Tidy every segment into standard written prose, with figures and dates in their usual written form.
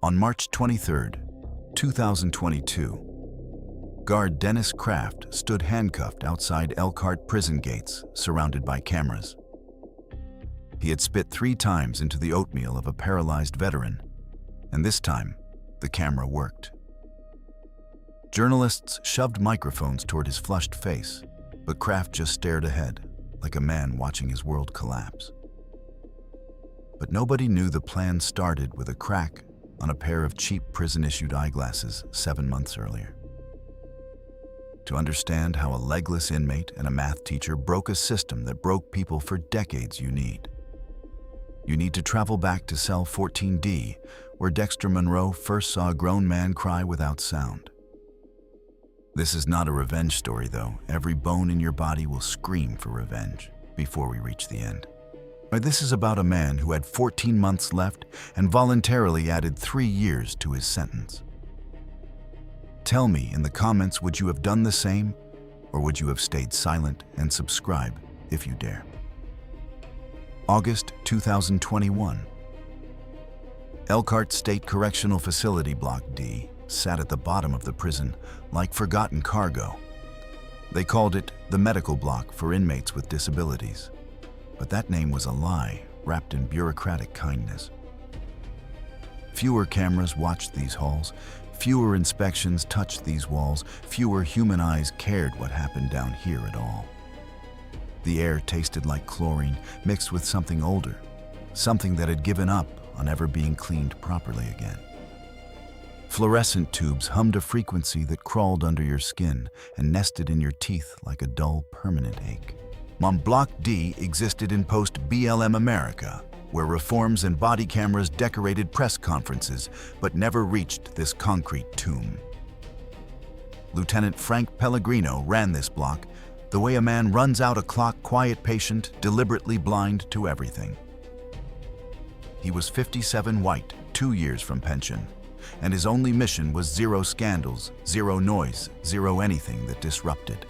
On March 23, 2022, guard Dennis Kraft stood handcuffed outside Elkhart prison gates, surrounded by cameras. He had spit 3 times into the oatmeal of a paralyzed veteran, and this time, the camera worked. Journalists shoved microphones toward his flushed face, but Kraft just stared ahead, like a man watching his world collapse. But nobody knew the plan started with a crack on a pair of cheap prison-issued eyeglasses 7 months earlier. To understand how a legless inmate and a math teacher broke a system that broke people for decades, you need to travel back to cell 14D, where Dexter Monroe first saw a grown man cry without sound. This is not a revenge story, though. Every bone in your body will scream for revenge before we reach the end. But this is about a man who had 14 months left and voluntarily added 3 years to his sentence. Tell me in the comments, would you have done the same, or would you have stayed silent and subscribe if you dare? August 2021. Elkhart State Correctional Facility Block D sat at the bottom of the prison like forgotten cargo. They called it the medical block for inmates with disabilities. But that name was a lie, wrapped in bureaucratic kindness. Fewer cameras watched these halls, fewer inspections touched these walls, fewer human eyes cared what happened down here at all. The air tasted like chlorine mixed with something older, something that had given up on ever being cleaned properly again. Fluorescent tubes hummed a frequency that crawled under your skin and nested in your teeth like a dull, permanent ache. Block D existed in post-BLM America, where reforms and body cameras decorated press conferences but never reached this concrete tomb. Lieutenant Frank Pellegrino ran this block the way a man runs out a clock, quiet, patient, deliberately blind to everything. He was 57, white, 2 years from pension, and his only mission was 0 scandals, 0 noise, 0 anything that disrupted.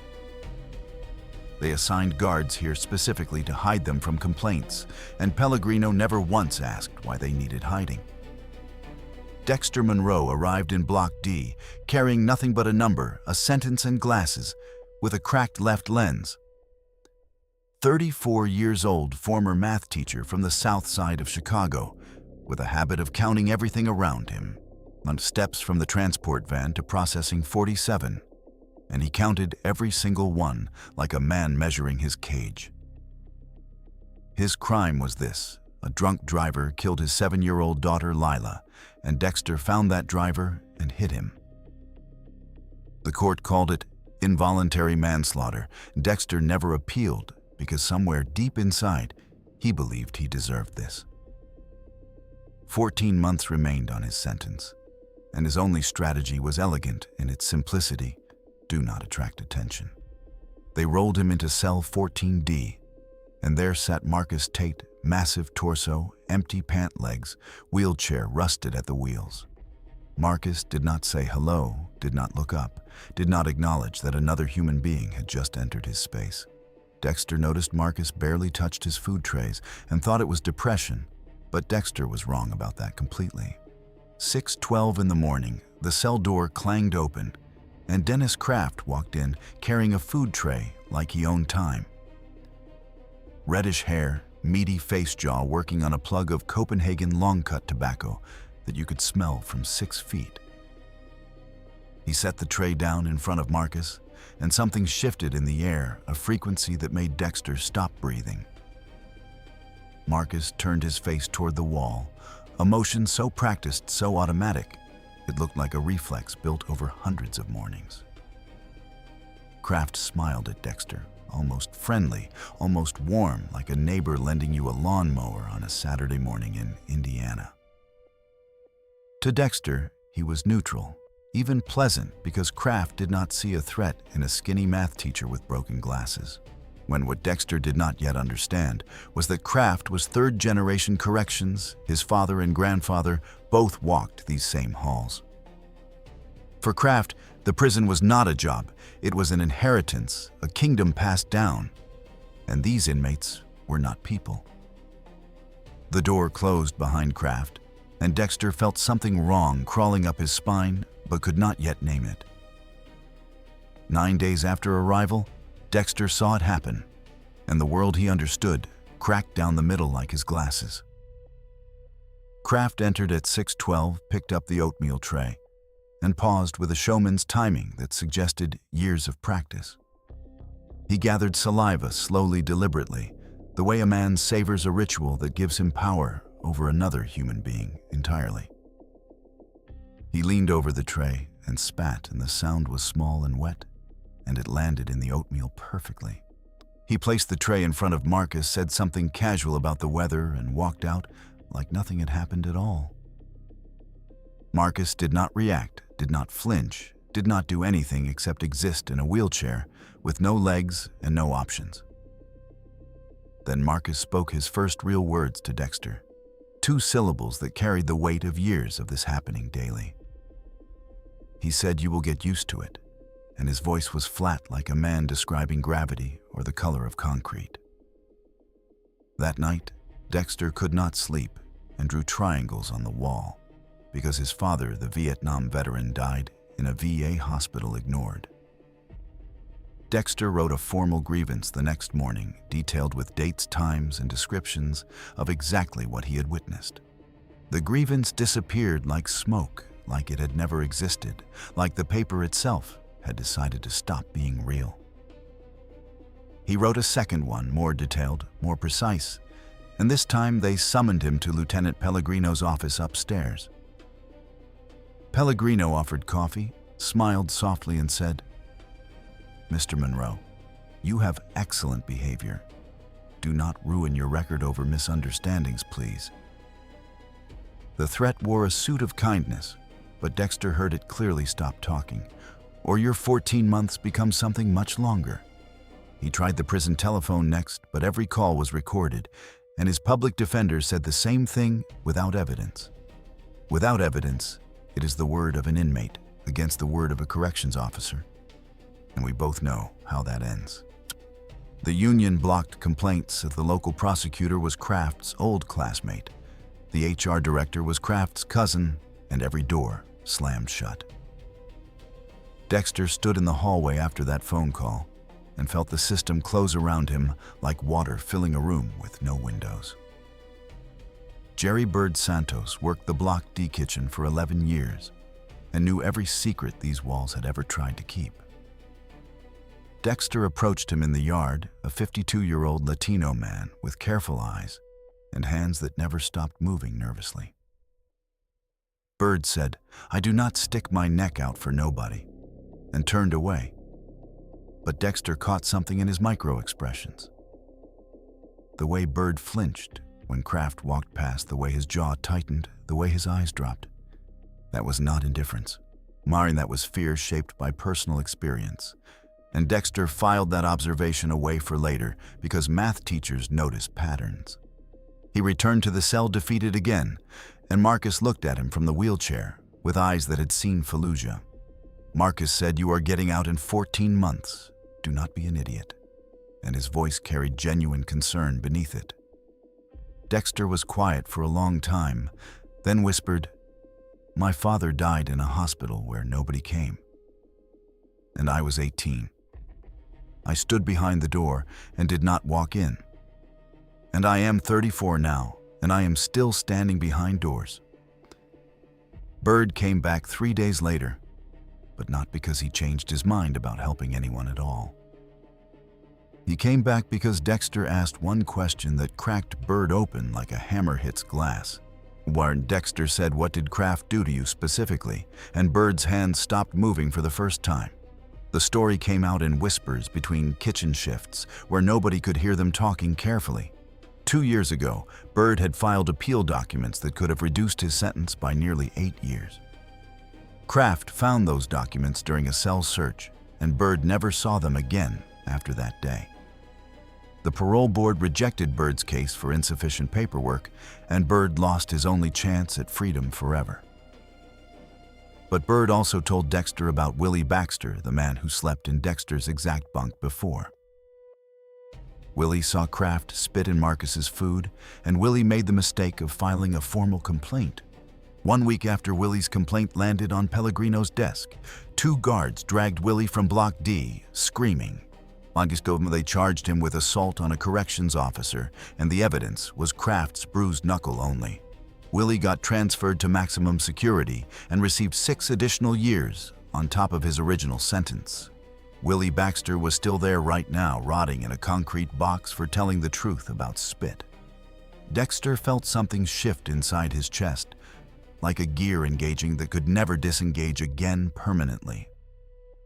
They assigned guards here specifically to hide them from complaints, and Pellegrino never once asked why they needed hiding. Dexter Monroe arrived in Block D, carrying nothing but a number, a sentence, and glasses, with a cracked left lens. 34 years old, former math teacher from the south side of Chicago, with a habit of counting everything around him, on steps from the transport van to processing 47. And he counted every single one like a man measuring his cage. His crime was this: a drunk driver killed his 7-year-old daughter Lila, and Dexter found that driver and hit him. The court called it involuntary manslaughter. Dexter never appealed because somewhere deep inside, he believed he deserved this. 14 months remained on his sentence, and his only strategy was elegant in its simplicity: do not attract attention. They rolled him into cell 14D, and there sat Marcus Tate, massive torso, empty pant legs, wheelchair rusted at the wheels. Marcus did not say hello, did not look up, did not acknowledge that another human being had just entered his space. Dexter noticed Marcus barely touched his food trays and thought it was depression, but Dexter was wrong about that completely. 6:12 in the morning, the cell door clanged open, and Dennis Kraft walked in carrying a food tray like he owned time. Reddish hair, meaty face jaw working on a plug of Copenhagen long-cut tobacco that you could smell from 6 feet. He set the tray down in front of Marcus, and something shifted in the air, a frequency that made Dexter stop breathing. Marcus turned his face toward the wall, a motion so practiced, so automatic, it looked like a reflex built over hundreds of mornings. Kraft smiled at Dexter, almost friendly, almost warm, like a neighbor lending you a lawnmower on a Saturday morning in Indiana. To Dexter, he was neutral, even pleasant, because Kraft did not see a threat in a skinny math teacher with broken glasses. When what Dexter did not yet understand was that Kraft was third-generation corrections. His father and grandfather both walked these same halls. For Kraft, the prison was not a job. It was an inheritance, a kingdom passed down. And these inmates were not people. The door closed behind Kraft, and Dexter felt something wrong crawling up his spine but could not yet name it. 9 days after arrival, Dexter saw it happen, and the world he understood cracked down the middle like his glasses. Kraft entered at 6:12, picked up the oatmeal tray, and paused with a showman's timing that suggested years of practice. He gathered saliva slowly, deliberately, the way a man savors a ritual that gives him power over another human being entirely. He leaned over the tray and spat, and the sound was small and wet, and it landed in the oatmeal perfectly. He placed the tray in front of Marcus, said something casual about the weather, and walked out like nothing had happened at all. Marcus did not react, did not flinch, did not do anything except exist in a wheelchair with no legs and no options. Then Marcus spoke his first real words to Dexter, 2 syllables that carried the weight of years of this happening daily. He said, "You will get used to it," and his voice was flat like a man describing gravity or the color of concrete. That night, Dexter could not sleep and drew triangles on the wall because his father, the Vietnam veteran, died in a VA hospital ignored. Dexter wrote a formal grievance the next morning, detailed with dates, times, and descriptions of exactly what he had witnessed. The grievance disappeared like smoke, like it had never existed, like the paper itself had decided to stop being real. He wrote a second one, more detailed, more precise, and this time they summoned him to Lieutenant Pellegrino's office upstairs. Pellegrino offered coffee, smiled softly, and said, "Mr. Monroe, you have excellent behavior. Do not ruin your record over misunderstandings, please." The threat wore a suit of kindness, but Dexter heard it clearly stop talking, or your 14 months become something much longer. He tried the prison telephone next, but every call was recorded, and his public defender said the same thing without evidence. Without evidence, it is the word of an inmate against the word of a corrections officer. And we both know how that ends. The union blocked complaints that the local prosecutor was Kraft's old classmate. The HR director was Kraft's cousin, and every door slammed shut. Dexter stood in the hallway after that phone call and felt the system close around him like water filling a room with no windows. Jerry Bird Santos worked the Block D kitchen for 11 years and knew every secret these walls had ever tried to keep. Dexter approached him in the yard, a 52-year-old Latino man with careful eyes and hands that never stopped moving nervously. Bird said, "I do not stick my neck out for nobody," and turned away. But Dexter caught something in his micro-expressions. The way Bird flinched when Kraft walked past, the way his jaw tightened, the way his eyes dropped. That was not indifference. That was fear shaped by personal experience. And Dexter filed that observation away for later because math teachers notice patterns. He returned to the cell defeated again, and Marcus looked at him from the wheelchair with eyes that had seen Fallujah. Marcus said, "You are getting out in 14 months. Do not be an idiot." And his voice carried genuine concern beneath it. Dexter was quiet for a long time, then whispered, "My father died in a hospital where nobody came. And I was 18. I stood behind the door and did not walk in. And I am 34 now, and I am still standing behind doors." Bird came back 3 days later, but not because he changed his mind about helping anyone at all. He came back because Dexter asked one question that cracked Bird open like a hammer hits glass. When Dexter said, "What did Kraft do to you specifically?" and Bird's hands stopped moving for the first time. The story came out in whispers between kitchen shifts, where nobody could hear them talking carefully. 2 years ago, Bird had filed appeal documents that could have reduced his sentence by nearly 8 years. Kraft found those documents during a cell search, and Bird never saw them again after that day. The parole board rejected Bird's case for insufficient paperwork, and Bird lost his only chance at freedom forever. But Bird also told Dexter about Willie Baxter, the man who slept in Dexter's exact bunk before. Willie saw Kraft spit in Marcus's food, and Willie made the mistake of filing a formal complaint, 1 week after Willie's complaint landed on Pellegrino's desk, 2 guards dragged Willie from Block D, screaming. They charged him with assault on a corrections officer, and the evidence was Kraft's bruised knuckle only. Willie got transferred to maximum security and received 6 additional years on top of his original sentence. Willie Baxter was still there right now, rotting in a concrete box for telling the truth about spit. Dexter felt something shift inside his chest, like a gear engaging that could never disengage again permanently.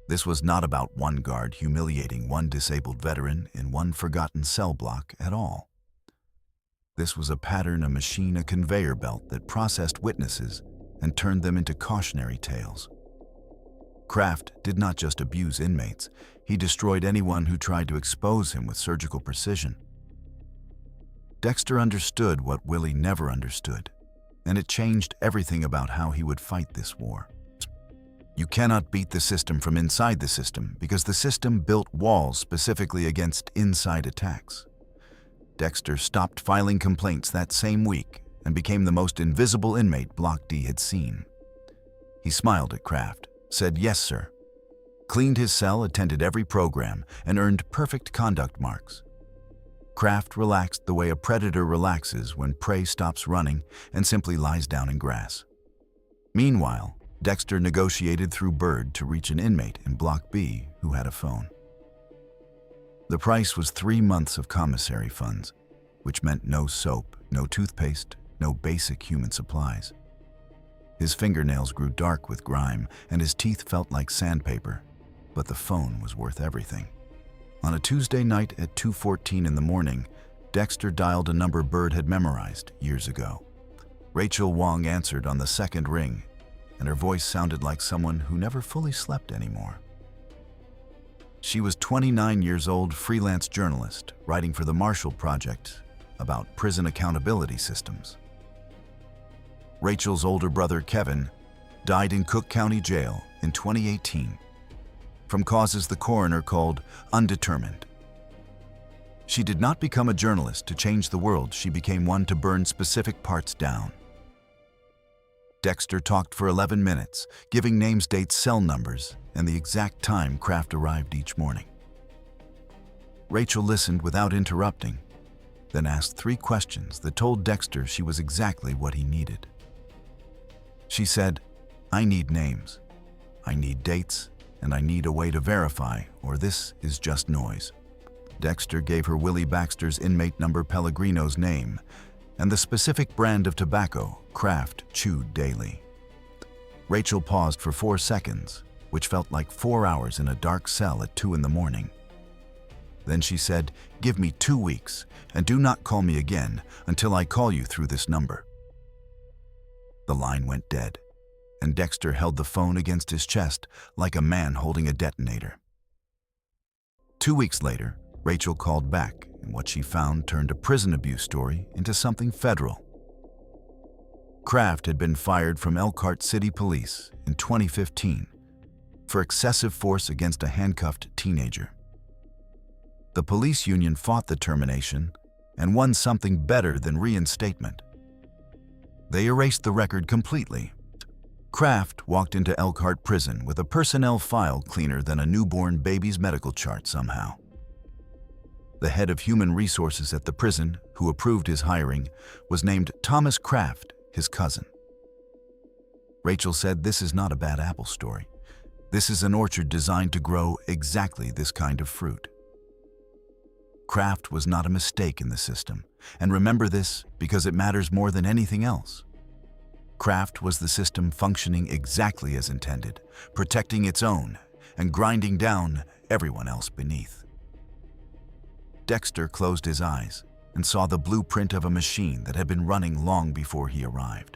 This was not about one guard humiliating one disabled veteran in one forgotten cell block at all. This was a pattern, a machine, a conveyor belt that processed witnesses and turned them into cautionary tales. Kraft did not just abuse inmates, he destroyed anyone who tried to expose him with surgical precision. Dexter understood what Willie never understood, and it changed everything about how he would fight this war. You cannot beat the system from inside the system because the system built walls specifically against inside attacks. Dexter stopped filing complaints that same week and became the most invisible inmate Block D had seen. He smiled at Kraft, said yes sir, cleaned his cell, attended every program, and earned perfect conduct marks. Kraft relaxed the way a predator relaxes when prey stops running and simply lies down in grass. Meanwhile, Dexter negotiated through Bird to reach an inmate in Block B who had a phone. The price was 3 months of commissary funds, which meant no soap, no toothpaste, no basic human supplies. His fingernails grew dark with grime and his teeth felt like sandpaper, but the phone was worth everything. On a Tuesday night at 2:14 in the morning, Dexter dialed a number Bird had memorized years ago. Rachel Wong answered on the second ring, and her voice sounded like someone who never fully slept anymore. She was 29 years old, freelance journalist, writing for the Marshall Project about prison accountability systems. Rachel's older brother, Kevin, died in Cook County Jail in 2018 from causes the coroner called undetermined. She did not become a journalist to change the world, she became one to burn specific parts down. Dexter talked for 11 minutes, giving names, dates, cell numbers, and the exact time Kraft arrived each morning. Rachel listened without interrupting, then asked 3 questions that told Dexter she was exactly what he needed. She said, "I need names, I need dates, and I need a way to verify, or this is just noise." Dexter gave her Willie Baxter's inmate number, Pellegrino's name, and the specific brand of tobacco Kraft chewed daily. Rachel paused for 4 seconds, which felt like 4 hours in a dark cell at 2 in the morning. Then she said, "Give me 2 weeks, and do not call me again until I call you through this number." The line went dead, and Dexter held the phone against his chest like a man holding a detonator. 2 weeks later, Rachel called back, and what she found turned a prison abuse story into something federal. Kraft had been fired from Elkhart City Police in 2015 for excessive force against a handcuffed teenager. The police union fought the termination and won something better than reinstatement. They erased the record completely. Kraft walked into Elkhart Prison with a personnel file cleaner than a newborn baby's medical chart somehow. The head of human resources at the prison, who approved his hiring, was named Thomas Kraft, his cousin. Rachel said, "This is not a bad apple story. This is an orchard designed to grow exactly this kind of fruit." Kraft was not a mistake in the system, and remember this because it matters more than anything else. Kraft was the system functioning exactly as intended, protecting its own and grinding down everyone else beneath. Dexter closed his eyes and saw the blueprint of a machine that had been running long before he arrived.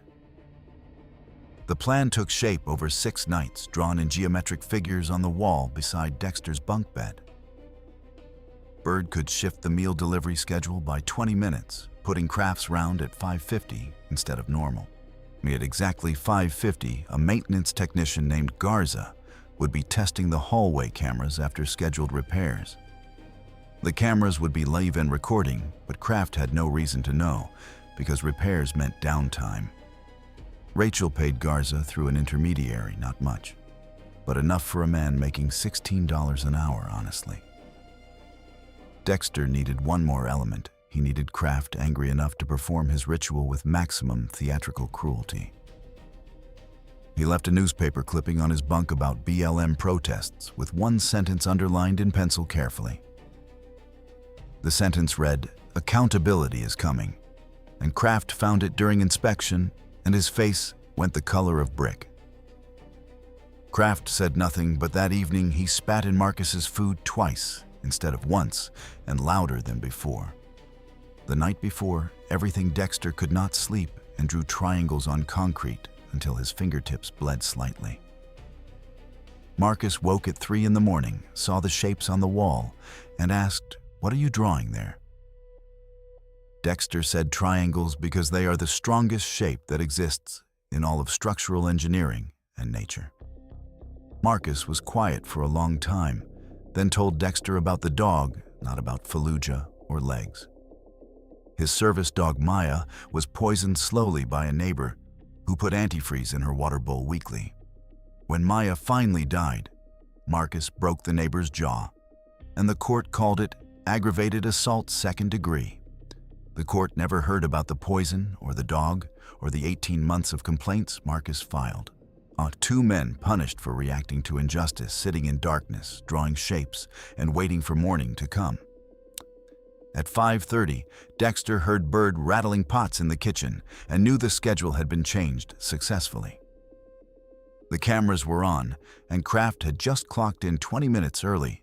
The plan took shape over 6 nights, drawn in geometric figures on the wall beside Dexter's bunk bed. Bird could shift the meal delivery schedule by 20 minutes, putting Kraft's round at 5:50 instead of normal. At exactly 5:50, a maintenance technician named Garza would be testing the hallway cameras after scheduled repairs. The cameras would be live and recording, but Kraft had no reason to know because repairs meant downtime. Rachel paid Garza through an intermediary, not much, but enough for a man making $16 an hour, honestly. Dexter needed one more element. He needed Kraft angry enough to perform his ritual with maximum theatrical cruelty. He left a newspaper clipping on his bunk about BLM protests with one sentence underlined in pencil carefully. The sentence read, "Accountability is coming," and Kraft found it during inspection, and his face went the color of brick. Kraft said nothing, but that evening he spat in Marcus's food twice instead of once, and louder than before. The night before, everything Dexter could not sleep and drew triangles on concrete until his fingertips bled slightly. Marcus woke at 3 in the morning, saw the shapes on the wall, and asked, "What are you drawing there?" Dexter said triangles because they are the strongest shape that exists in all of structural engineering and nature. Marcus was quiet for a long time, then told Dexter about the dog, not about Fallujah or legs. His service dog Maya was poisoned slowly by a neighbor who put antifreeze in her water bowl weekly. When Maya finally died, Marcus broke the neighbor's jaw, and the court called it aggravated assault 2nd degree. The court never heard about the poison or the dog or the 18 months of complaints Marcus filed. 2 men punished for reacting to injustice, sitting in darkness, drawing shapes, and waiting for morning to come. At 5:30, Dexter heard Bird rattling pots in the kitchen and knew the schedule had been changed successfully. The cameras were on, and Kraft had just clocked in 20 minutes early,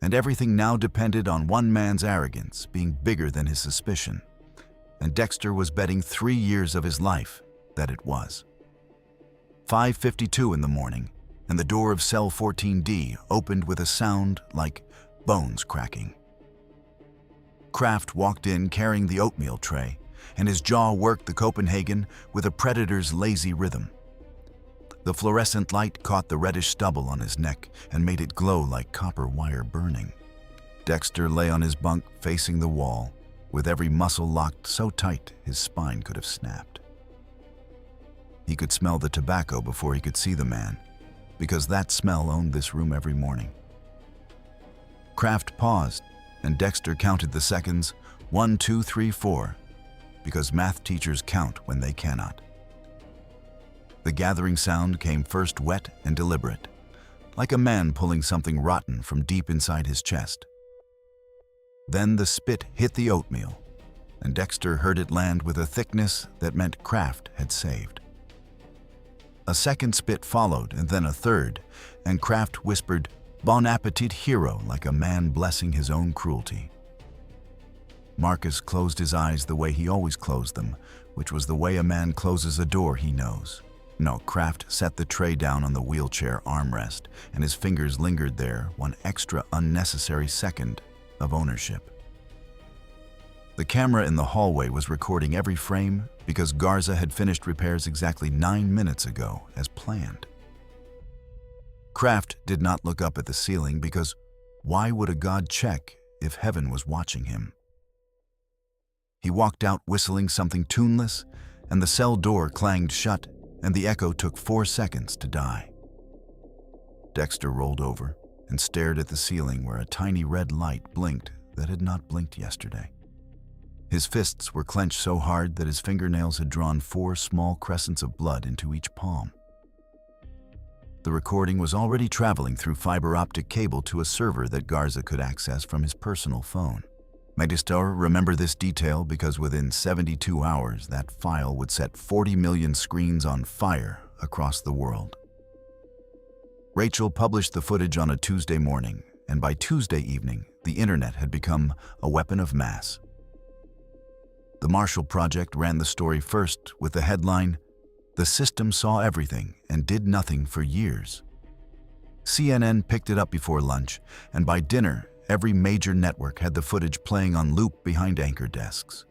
and everything now depended on one man's arrogance being bigger than his suspicion, and Dexter was betting 3 years of his life that it was. 5:52 in the morning, and the door of cell 14D opened with a sound like bones cracking. Kraft walked in carrying the oatmeal tray, and his jaw worked the Copenhagen with a predator's lazy rhythm. The fluorescent light caught the reddish stubble on his neck and made it glow like copper wire burning. Dexter lay on his bunk facing the wall, with every muscle locked so tight his spine could have snapped. He could smell the tobacco before he could see the man, because that smell owned this room every morning. Kraft paused, and Dexter counted the seconds, 1, 2, 3, 4, because math teachers count when they cannot. The gathering sound came first wet and deliberate, like a man pulling something rotten from deep inside his chest. Then the spit hit the oatmeal, and Dexter heard it land with a thickness that meant Kraft had saved. A second spit followed, and then a third, and Kraft whispered, "Bon appetit, hero," like a man blessing his own cruelty. Marcus closed his eyes the way he always closed them, which was the way a man closes a door he knows. No, Kraft set the tray down on the wheelchair armrest, and his fingers lingered there one extra unnecessary second of ownership. The camera in the hallway was recording every frame because Garza had finished repairs exactly 9 minutes ago, as planned. Kraft did not look up at the ceiling because why would a god check if heaven was watching him? He walked out whistling something tuneless, and the cell door clanged shut, and the echo took 4 seconds to die. Dexter rolled over and stared at the ceiling where a tiny red light blinked that had not blinked yesterday. His fists were clenched so hard that his fingernails had drawn 4 small crescents of blood into each palm. The recording was already traveling through fiber optic cable to a server that Garza could access from his personal phone. Magister remember this detail because within 72 hours, that file would set 40 million screens on fire across the world. Rachel published the footage on a Tuesday morning, and by Tuesday evening, the internet had become a weapon of mass. The Marshall Project ran the story first with the headline, "The system saw everything and did nothing for years." CNN picked it up before lunch, and by dinner, every major network had the footage playing on loop behind anchor desks.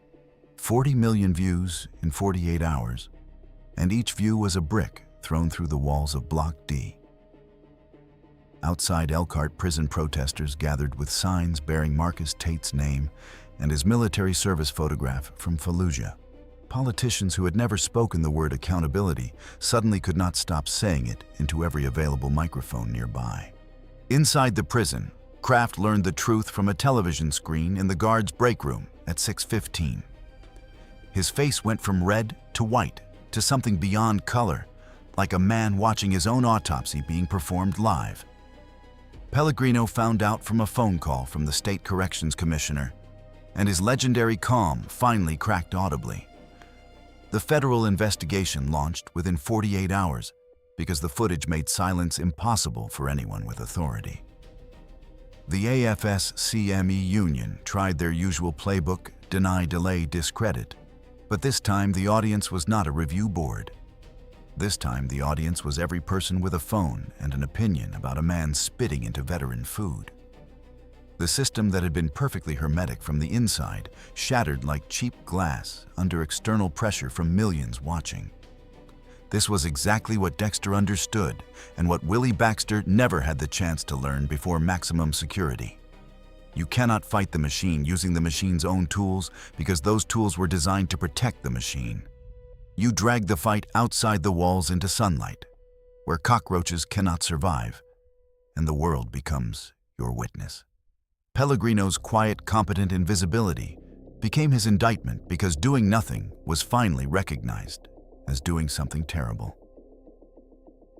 40 million views in 48 hours, and each view was a brick thrown through the walls of Block D. Outside Elkhart, prison protesters gathered with signs bearing Marcus Tate's name and his military service photograph from Fallujah. Politicians who had never spoken the word accountability suddenly could not stop saying it into every available microphone nearby. Inside the prison, Kraft learned the truth from a television screen in the guard's break room at 6:15. His face went from red to white to something beyond color, like a man watching his own autopsy being performed live. Pellegrino found out from a phone call from the state corrections commissioner, and his legendary calm finally cracked audibly. The federal investigation launched within 48 hours because the footage made silence impossible for anyone with authority. The AFSCME union tried their usual playbook, deny, delay, discredit, but this time the audience was not a review board. This time the audience was every person with a phone and an opinion about a man spitting into veteran food. The system that had been perfectly hermetic from the inside shattered like cheap glass under external pressure from millions watching. This was exactly what Dexter understood and what Willie Baxter never had the chance to learn before maximum security. You cannot fight the machine using the machine's own tools because those tools were designed to protect the machine. You drag the fight outside the walls into sunlight, where cockroaches cannot survive, and the world becomes your witness. Pellegrino's quiet, competent invisibility became his indictment because doing nothing was finally recognized as doing something terrible.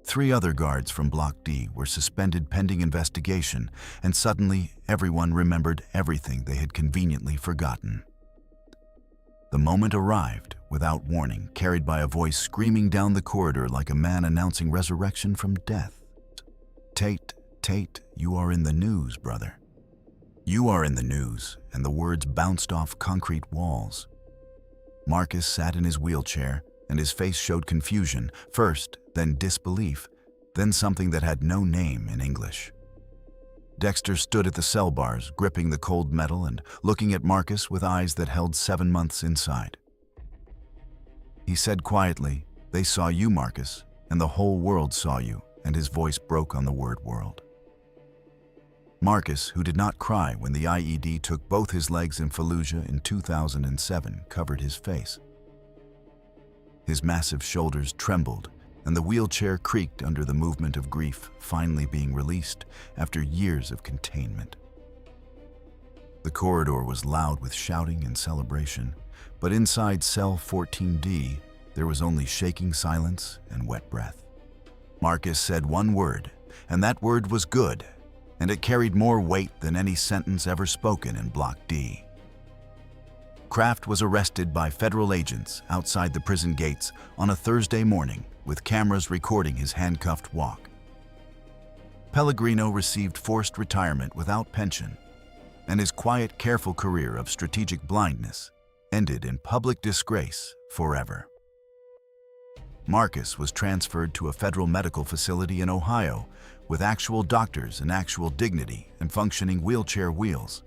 3 other guards from Block D were suspended pending investigation, and suddenly everyone remembered everything they had conveniently forgotten. The moment arrived without warning, carried by a voice screaming down the corridor like a man announcing resurrection from death. Tate, you are in the news, brother. You are in the news, and the words bounced off concrete walls. Marcus sat in his wheelchair, and his face showed confusion, first, then disbelief, then something that had no name in English. Dexter stood at the cell bars, gripping the cold metal and looking at Marcus with eyes that held 7 months inside. He said quietly, "They saw you, Marcus, and the whole world saw you," and his voice broke on the word world. Marcus, who did not cry when the IED took both his legs in Fallujah in 2007, covered his face. His massive shoulders trembled, and the wheelchair creaked under the movement of grief finally being released after years of containment. The corridor was loud with shouting and celebration, but inside cell 14D, there was only shaking silence and wet breath. Marcus said one word, and that word was good, and it carried more weight than any sentence ever spoken in Block D. Kraft was arrested by federal agents outside the prison gates on a Thursday morning, with cameras recording his handcuffed walk. Pellegrino received forced retirement without pension, and his quiet, careful career of strategic blindness ended in public disgrace forever. Marcus was transferred to a federal medical facility in Ohio with actual doctors and actual dignity and functioning wheelchair wheels.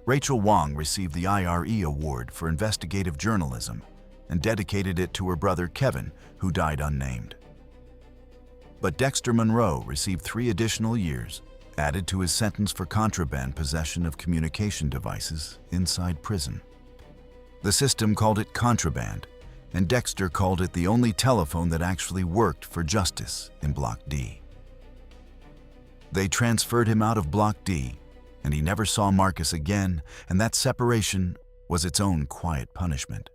Rachel Wong received the IRE Award for investigative journalism and dedicated it to her brother Kevin, who died unnamed. But Dexter Monroe received 3 additional years, added to his sentence for contraband possession of communication devices inside prison. The system called it contraband, and Dexter called it the only telephone that actually worked for justice in Block D. They transferred him out of Block D, and he never saw Marcus again, and that separation was its own quiet punishment.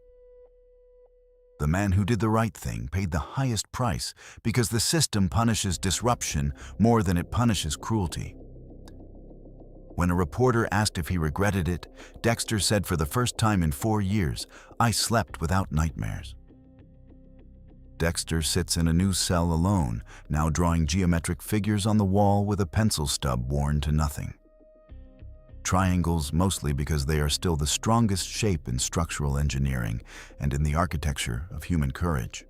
The man who did the right thing paid the highest price because the system punishes disruption more than it punishes cruelty. When a reporter asked if he regretted it, Dexter said, "For the first time in 4 years, I slept without nightmares." Dexter sits in a new cell alone, now drawing geometric figures on the wall with a pencil stub worn to nothing. Triangles mostly because they are still the strongest shape in structural engineering and in the architecture of human courage.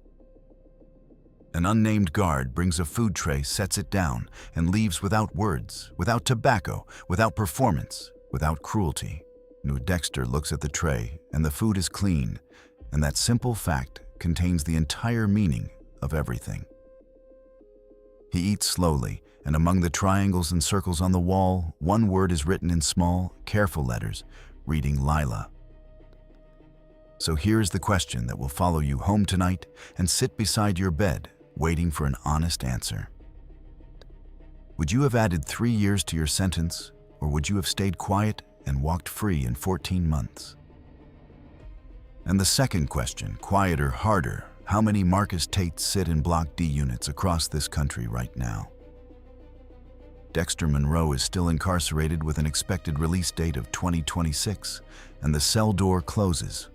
An unnamed guard brings a food tray, sets it down, and leaves without words, without tobacco, without performance, without cruelty. Dexter looks at the tray, and the food is clean, and that simple fact contains the entire meaning of everything. He eats slowly, and among the triangles and circles on the wall, one word is written in small, careful letters, reading Lila. So here's the question that will follow you home tonight and sit beside your bed, waiting for an honest answer. Would you have added 3 years to your sentence, or would you have stayed quiet and walked free in 14 months? And the second question, quieter, harder, how many Marcus Tates sit in Block D units across this country right now? Dexter Monroe is still incarcerated with an expected release date of 2026, and the cell door closes,